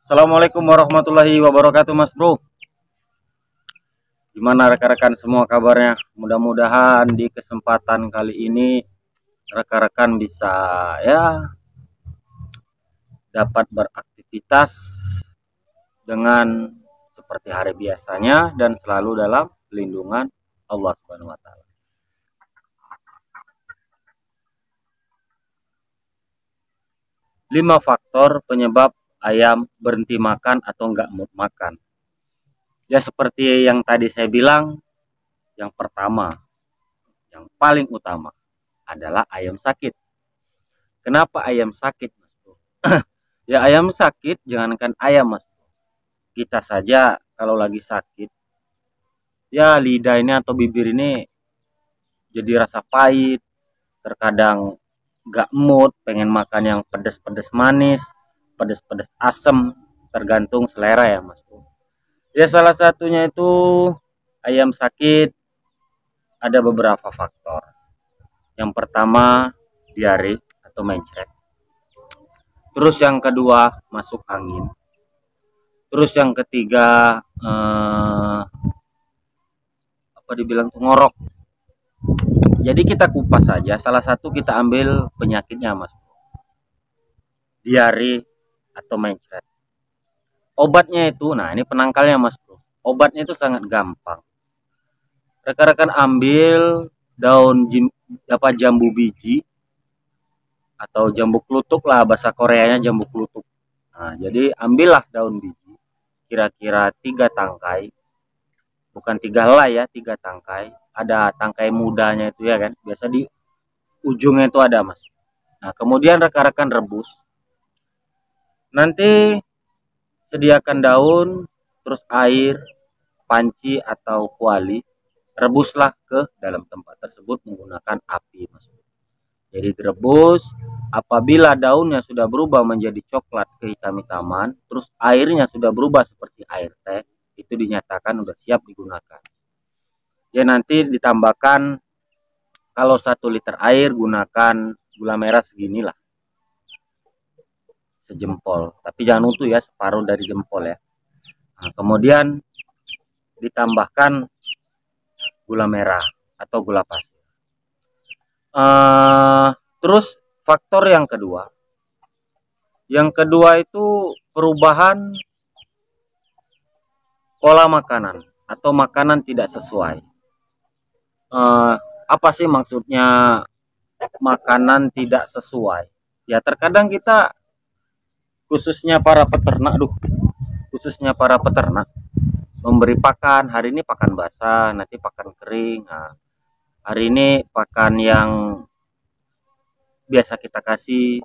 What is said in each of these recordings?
Assalamualaikum warahmatullahi wabarakatuh, Mas Bro. Gimana rekan-rekan semua kabarnya? Mudah-mudahan di kesempatan kali ini rekan-rekan bisa ya dapat beraktivitas dengan seperti hari biasanya dan selalu dalam lindungan Allah Subhanahu wa taala. 5 faktor penyebab ayam berhenti makan atau enggak mood makan. Ya seperti yang tadi saya bilang, yang pertama, yang paling utama adalah ayam sakit. Kenapa ayam sakit, Mas Bro? Ya ayam sakit, jangankan ayam, Mas Bro. Kita saja kalau lagi sakit, ya lidah ini atau bibir ini jadi rasa pahit, terkadang gak mood, pengen makan yang pedes-pedes manis, pedes-pedes asem, tergantung selera ya, Mas Bro. Ya salah satunya itu ayam sakit ada beberapa faktor. Yang pertama diare atau mencret. Terus yang kedua masuk angin. Terus yang ketiga apa dibilang tuh ngorok. Jadi kita kupas saja. Salah satu kita ambil penyakitnya, Mas. Diare atau mencret. Obatnya itu, nah ini penangkalnya, Mas Bro. Obatnya itu sangat gampang. Rekan-rekan ambil daun jambu biji atau jambu klutuk lah, bahasa Koreanya jambu klutuk. Nah, jadi ambillah daun biji kira-kira 3 tangkai, bukan 3 helai ya, 3 tangkai. Ada tangkai mudanya itu ya kan, biasa di ujungnya itu ada, Mas. Nah kemudian rekan-rekan rebus. Nanti sediakan daun, terus air, panci atau kuali, rebuslah ke dalam tempat tersebut menggunakan api, Mas. Jadi direbus, apabila daunnya sudah berubah menjadi coklat kehitam-hitaman, terus airnya sudah berubah seperti air teh, itu dinyatakan sudah siap digunakan. Ya nanti ditambahkan, kalau 1 liter air gunakan gula merah seginilah, sejempol, tapi jangan utuh ya, separuh dari jempol ya. Nah, kemudian ditambahkan gula merah atau gula pasir. Terus faktor yang kedua itu perubahan pola makanan atau makanan tidak sesuai. Apa sih maksudnya makanan tidak sesuai? Ya terkadang kita khususnya para peternak memberi pakan, hari ini pakan basah, nanti pakan kering. Nah, hari ini pakan yang biasa kita kasih,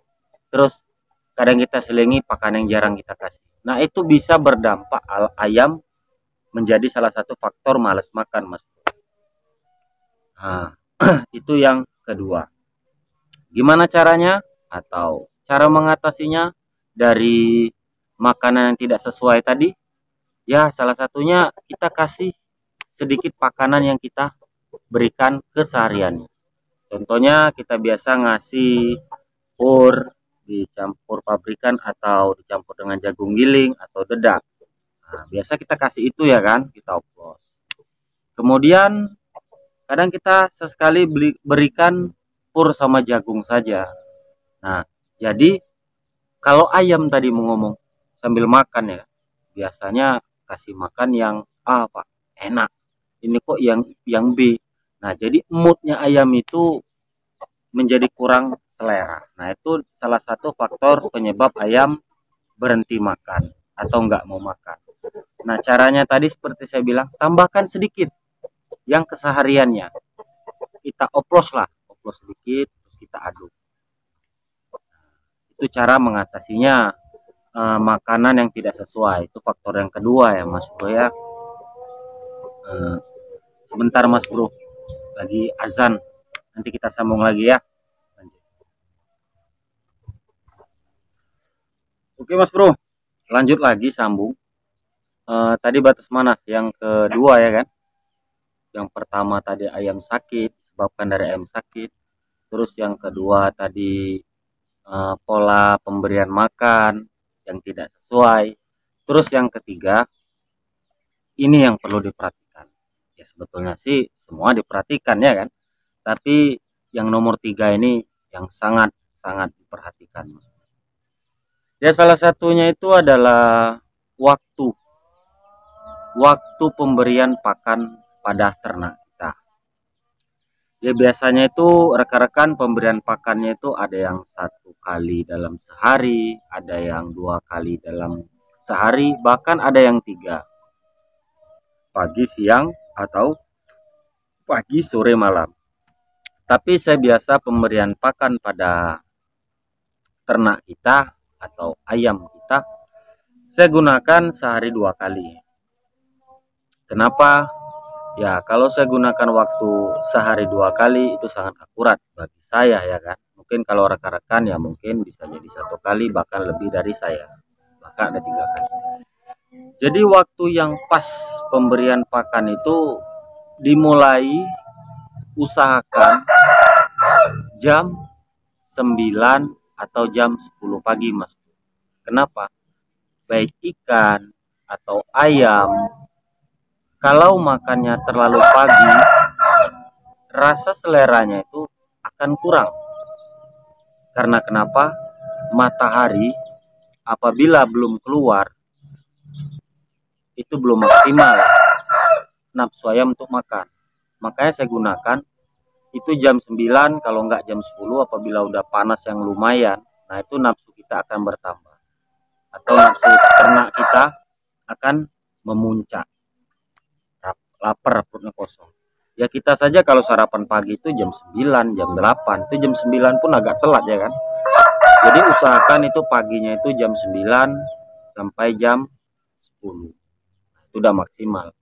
terus kadang kita selingi pakan yang jarang kita kasih. Nah itu bisa berdampak ayam menjadi salah satu faktor males makan, Mas. Nah itu yang kedua. Gimana caranya atau cara mengatasinya dari makanan yang tidak sesuai tadi? Ya salah satunya kita kasih sedikit makanan yang kita berikan kesehariannya. Contohnya kita biasa ngasih pur dicampur pabrikan atau dicampur dengan jagung giling atau dedak. Nah, biasa kita kasih itu ya kan, kita oplos. Kemudian kadang kita sesekali berikan pur sama jagung saja. Nah, jadi kalau ayam tadi mau ngomong sambil makan ya, biasanya kasih makan yang A, Pak, enak. Ini kok yang B. Nah, jadi moodnya ayam itu menjadi kurang selera. Nah, itu salah satu faktor penyebab ayam berhenti makan atau enggak mau makan. Nah, caranya tadi seperti saya bilang, tambahkan sedikit yang kesehariannya. Kita oplos lah, oplos sedikit, terus kita aduk. Itu cara mengatasinya makanan yang tidak sesuai. Itu faktor yang kedua ya, Mas Bro ya. Sebentar Mas Bro, lagi azan. Nanti kita sambung lagi ya. Oke Mas Bro, lanjut lagi sambung. Tadi batas mana? Yang kedua ya kan? Yang pertama tadi ayam sakit, disebabkan dari ayam sakit. Terus yang kedua tadi pola pemberian makan yang tidak sesuai. Terus yang ketiga, ini yang perlu diperhatikan. Ya sebetulnya sih semua diperhatikan ya kan. Tapi yang nomor 3 ini yang sangat diperhatikan. Ya salah satunya itu adalah waktu. Waktu pemberian pakan pada ternak kita. Ya biasanya itu rekan-rekan pemberian pakannya itu ada yang 1 kali dalam sehari, ada yang 2 kali dalam sehari, bahkan ada yang 3, pagi, siang, atau pagi, sore, malam. Tapi saya biasa pemberian pakan pada ternak kita atau ayam kita, saya gunakan sehari 2 kali. Kenapa? Ya kalau saya gunakan waktu sehari 2 kali itu sangat akurat bagi saya ya kan. Mungkin kalau rekan-rekan ya mungkin bisa jadi 1 kali bahkan lebih dari saya, bahkan ada 3 kali. Jadi waktu yang pas pemberian pakan itu dimulai usahakan jam 9 atau jam 10 pagi mas. Kenapa? Baik ikan atau ayam, kalau makannya terlalu pagi, rasa seleranya itu akan kurang. Karena kenapa? Matahari apabila belum keluar, itu belum maksimal nafsu ayam untuk makan. Makanya saya gunakan itu jam 9, kalau enggak jam 10 apabila udah panas yang lumayan. Nah itu nafsu kita akan bertambah. Atau nafsu ternak kita akan memuncak. Lapar, perutnya kosong. Ya kita saja kalau sarapan pagi itu jam 9, jam 8, itu jam 9 pun agak telat ya kan. Jadi usahakan itu paginya itu jam 9 sampai jam 10. Itu udah maksimal.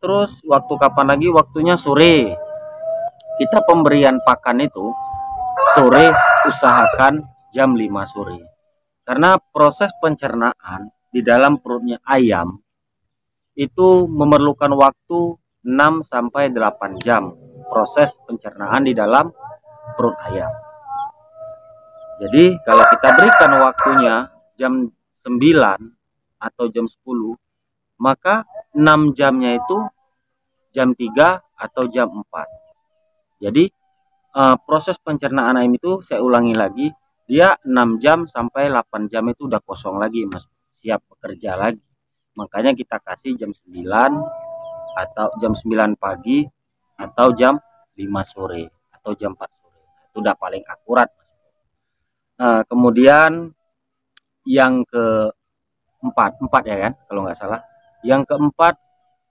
Terus waktu kapan lagi? Waktunya sore. Kita pemberian pakan itu sore, usahakan jam 5 sore. Karena proses pencernaan di dalam perutnya ayam itu memerlukan waktu 6 sampai 8 jam proses pencernaan di dalam perut ayam. Jadi kalau kita berikan waktunya jam 9 atau jam 10, maka 6 jamnya itu jam 3 atau jam 4. Jadi proses pencernaan ayam itu saya ulangi lagi, dia 6 jam sampai 8 jam itu udah kosong lagi mas, siap bekerja lagi. Makanya kita kasih jam 9 atau jam 9 pagi atau jam 5 sore atau jam 4 sore. Itu udah paling akurat. Kemudian yang keempat ya kan kalau nggak salah. Yang keempat,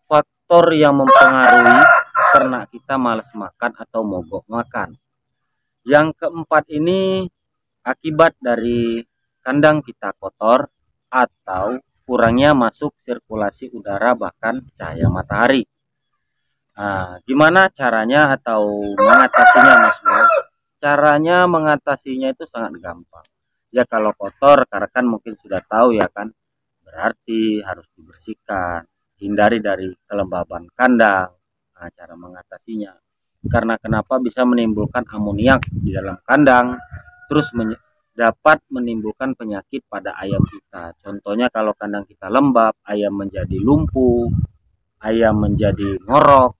faktor yang mempengaruhi ternak kita malas makan atau mogok makan. Yang keempat ini akibat dari kandang kita kotor atau kurangnya masuk sirkulasi udara bahkan cahaya matahari. Gimana caranya atau mengatasinya mas bro? Caranya mengatasinya itu sangat gampang. Ya kalau kotor rekan mungkin sudah tahu ya kan, berarti harus dibersihkan, hindari dari kelembaban kandang. Cara mengatasinya, karena kenapa bisa menimbulkan amoniak di dalam kandang, terus dapat menimbulkan penyakit pada ayam kita. Contohnya kalau kandang kita lembab, ayam menjadi lumpuh, ayam menjadi ngorok,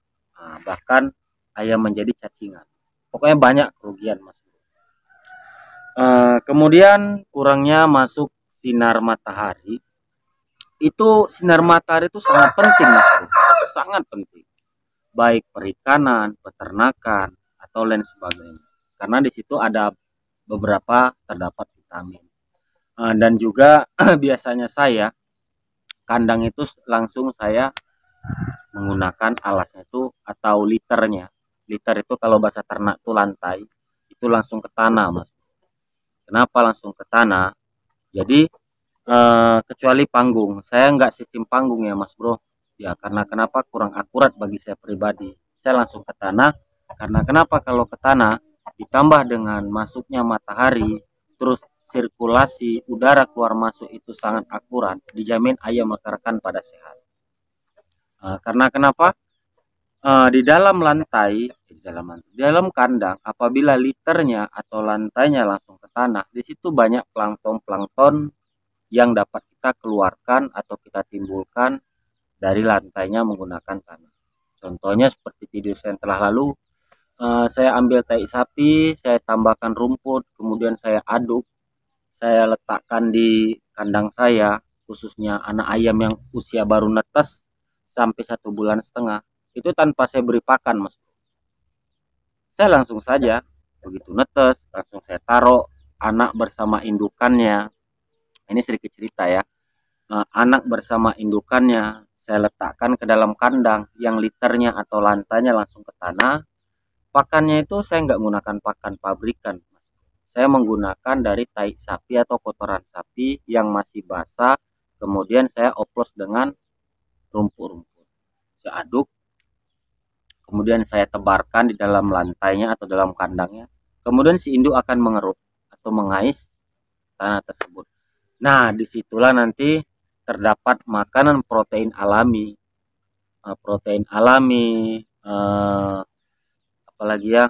bahkan ayam menjadi cacingan. Pokoknya banyak kerugian mas. Kemudian kurangnya masuk sinar matahari. Itu sinar matahari itu sangat penting mas, sangat penting. Baik perikanan, peternakan, atau lain sebagainya. Karena di situ ada beberapa terdapat vitamin. Dan juga biasanya saya kandang itu langsung saya menggunakan alasnya itu atau liternya. Liter itu kalau bahasa ternak itu lantai, itu langsung ke tanah mas. Kenapa langsung ke tanah? Jadi kecuali panggung, saya nggak sistem panggung ya mas bro. Ya karena kenapa kurang akurat bagi saya pribadi. Saya langsung ke tanah. Karena kenapa kalau ke tanah ditambah dengan masuknya matahari, terus sirkulasi udara keluar masuk itu sangat akurat, dijamin ayam rekan pada sehat. Karena kenapa? Di dalam lantai, di dalam kandang, apabila liternya atau lantainya langsung ke tanah, di situ banyak plankton yang dapat kita keluarkan atau kita timbulkan dari lantainya menggunakan tanah. Contohnya seperti video saya yang telah lalu, saya ambil tai sapi, saya tambahkan rumput, kemudian saya aduk, saya letakkan di kandang saya, khususnya anak ayam yang usia baru netes sampai 1,5 bulan. Itu tanpa saya beri pakan, Mas. Saya langsung saja begitu netes, langsung saya taruh anak bersama indukannya. Ini sedikit cerita ya. Anak bersama indukannya saya letakkan ke dalam kandang yang liternya atau lantainya langsung ke tanah. Pakannya itu saya nggak menggunakan pakan pabrikan. Saya menggunakan dari tai sapi atau kotoran sapi yang masih basah. Kemudian saya oplos dengan rumput-rumput. Saya aduk. Kemudian saya tebarkan di dalam lantainya atau dalam kandangnya. Kemudian si induk akan mengeruk atau mengais tanah tersebut. Nah, disitulah nanti terdapat makanan protein alami, apalagi ya,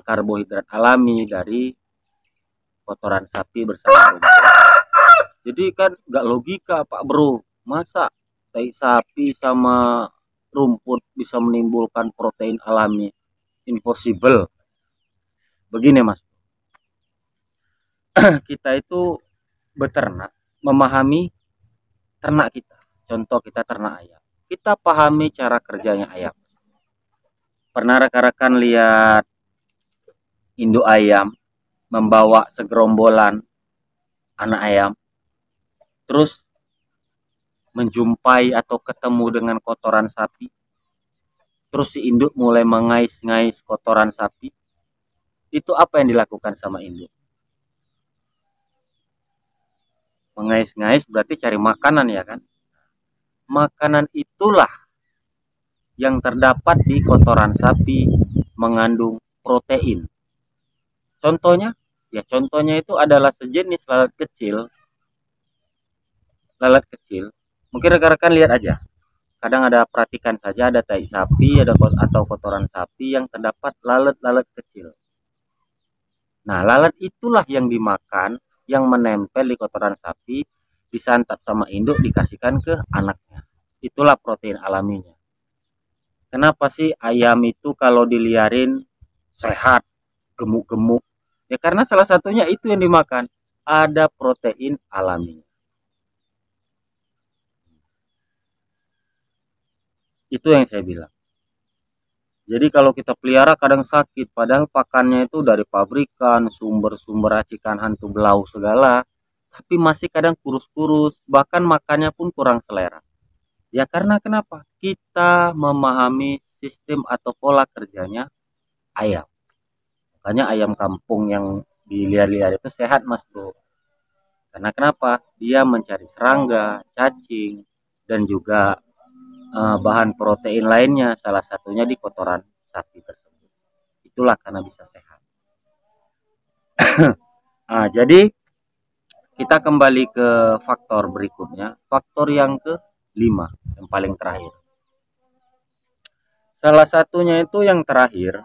karbohidrat alami dari kotoran sapi bersama rumput. Jadi kan nggak logika, Pak Bro, masa tai sapi sama rumput bisa menimbulkan protein alami? Impossible. Begini, Mas. Kita itu beternak, memahami ternak kita. Contoh kita ternak ayam. Kita pahami cara kerjanya ayam. Pernah rekan-rekan lihat induk ayam membawa segerombolan anak ayam, terus menjumpai atau ketemu dengan kotoran sapi, terus si induk mulai mengais-ngais kotoran sapi. Itu apa yang dilakukan sama induk? Mengais-ngais berarti cari makanan ya kan? Makanan itulah yang terdapat di kotoran sapi mengandung protein. Contohnya, ya contohnya itu adalah sejenis lalat kecil. Lalat kecil, mungkin rekan-rekan lihat aja. Kadang ada, perhatikan saja, ada tai sapi atau kotoran sapi yang terdapat lalat-lalat kecil. Nah, lalat itulah yang dimakan, yang menempel di kotoran sapi, disantap sama induk, dikasihkan ke anaknya. Itulah protein alaminya. Kenapa sih ayam itu kalau diliarin sehat, gemuk-gemuk? Ya karena salah satunya itu yang dimakan. Ada protein alaminya. Itu yang saya bilang. Jadi kalau kita pelihara kadang sakit, padahal pakannya itu dari pabrikan, sumber-sumber racikan hantu belau segala, tapi masih kadang kurus-kurus, bahkan makannya pun kurang selera. Ya karena kenapa? Kita memahami sistem atau pola kerjanya ayam. Makanya ayam kampung yang dilihat-lihat itu sehat, Mas Bro. Karena kenapa? Dia mencari serangga, cacing, dan juga bahan protein lainnya, salah satunya di kotoran sapi tersebut. Itulah karena bisa sehat. Jadi kita kembali ke faktor berikutnya, faktor yang ke-5, yang paling terakhir. Salah satunya itu yang terakhir,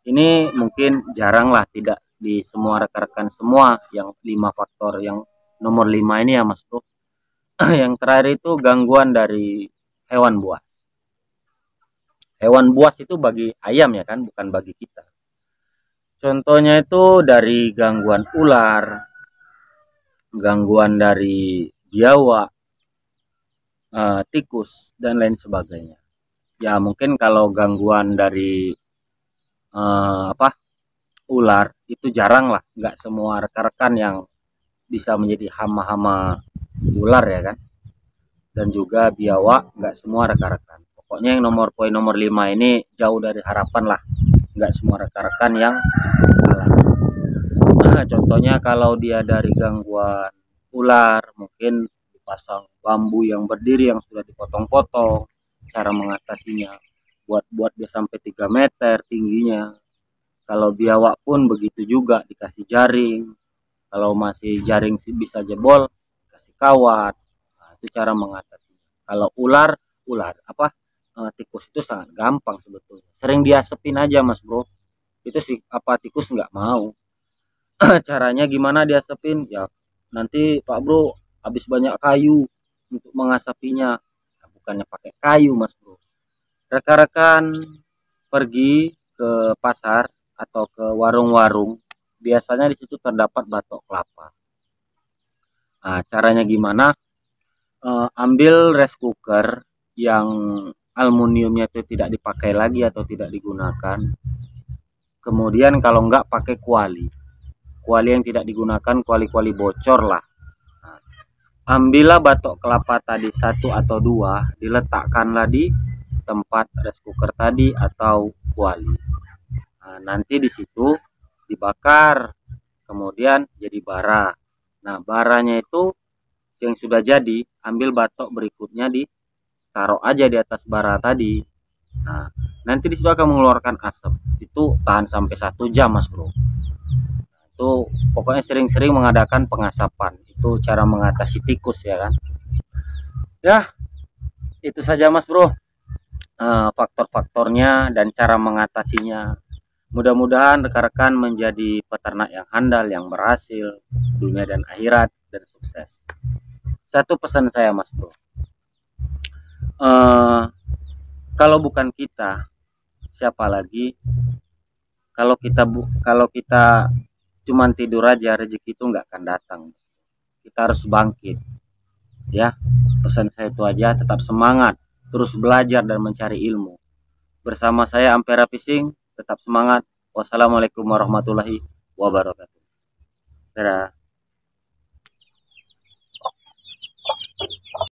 ini mungkin jarang lah, tidak di semua rekan-rekan semua yang 5 faktor yang nomor 5 ini ya Mas Bro. Yang terakhir itu gangguan dari hewan buas. Hewan buas itu bagi ayam ya kan, bukan bagi kita. Contohnya itu dari gangguan ular, gangguan dari biawak, tikus, dan lain sebagainya. Ya mungkin kalau gangguan dari ular itu jarang lah, nggak semua rekan-rekan yang bisa menjadi hama-hama ular ya kan, dan juga biawak nggak semua rekan-rekan. Pokoknya yang poin nomor 5 ini jauh dari harapan lah, nggak semua rekan-rekan yang contohnya kalau dia dari gangguan ular, mungkin dipasang bambu yang berdiri yang sudah dipotong-potong. Cara mengatasinya buat dia sampai 3 meter tingginya. Kalau biawak pun begitu juga, dikasih jaring. Kalau masih jaring bisa jebol, kasih kawat. Nah, itu cara mengatasi. Kalau ular tikus itu sangat gampang sebetulnya. Sering diasepin aja Mas Bro. Itu sih tikus nggak mau. Caranya gimana diasepin? Ya nanti Pak Bro habis banyak kayu untuk mengasapinya. Nah, bukannya pakai kayu mas bro. Rekan-rekan pergi ke pasar atau ke warung-warung, biasanya di situ terdapat batok kelapa. Nah, caranya gimana? Ambil rice cooker yang aluminiumnya itu tidak dipakai lagi atau tidak digunakan. Kemudian kalau enggak pakai kuali. Kuali yang tidak digunakan, kuali-kuali bocor lah. Nah, ambillah batok kelapa tadi satu atau dua, diletakkanlah di tempat rice cooker tadi atau kuali. Nah, nanti di situ dibakar, kemudian jadi bara. Nah, baranya itu yang sudah jadi, ambil batok berikutnya ditaruh aja di atas bara tadi. Nah, nanti di situ akan mengeluarkan asap. Itu tahan sampai 1 jam, Mas Bro. Itu pokoknya sering-sering mengadakan pengasapan. Itu cara mengatasi tikus ya kan. Ya, itu saja Mas Bro. Faktor-faktornya dan cara mengatasinya. Mudah-mudahan rekan-rekan menjadi peternak yang handal, yang berhasil dunia dan akhirat, dan sukses. Satu pesan saya Mas Bro, kalau bukan kita, siapa lagi? Kalau kita cuman tidur aja, rezeki itu nggak akan datang. Kita harus bangkit. Ya, pesan saya itu aja. Tetap semangat, terus belajar dan mencari ilmu. Bersama saya Ampera Fishing. Tetap semangat. Wassalamualaikum warahmatullahi wabarakatuh. Dadah.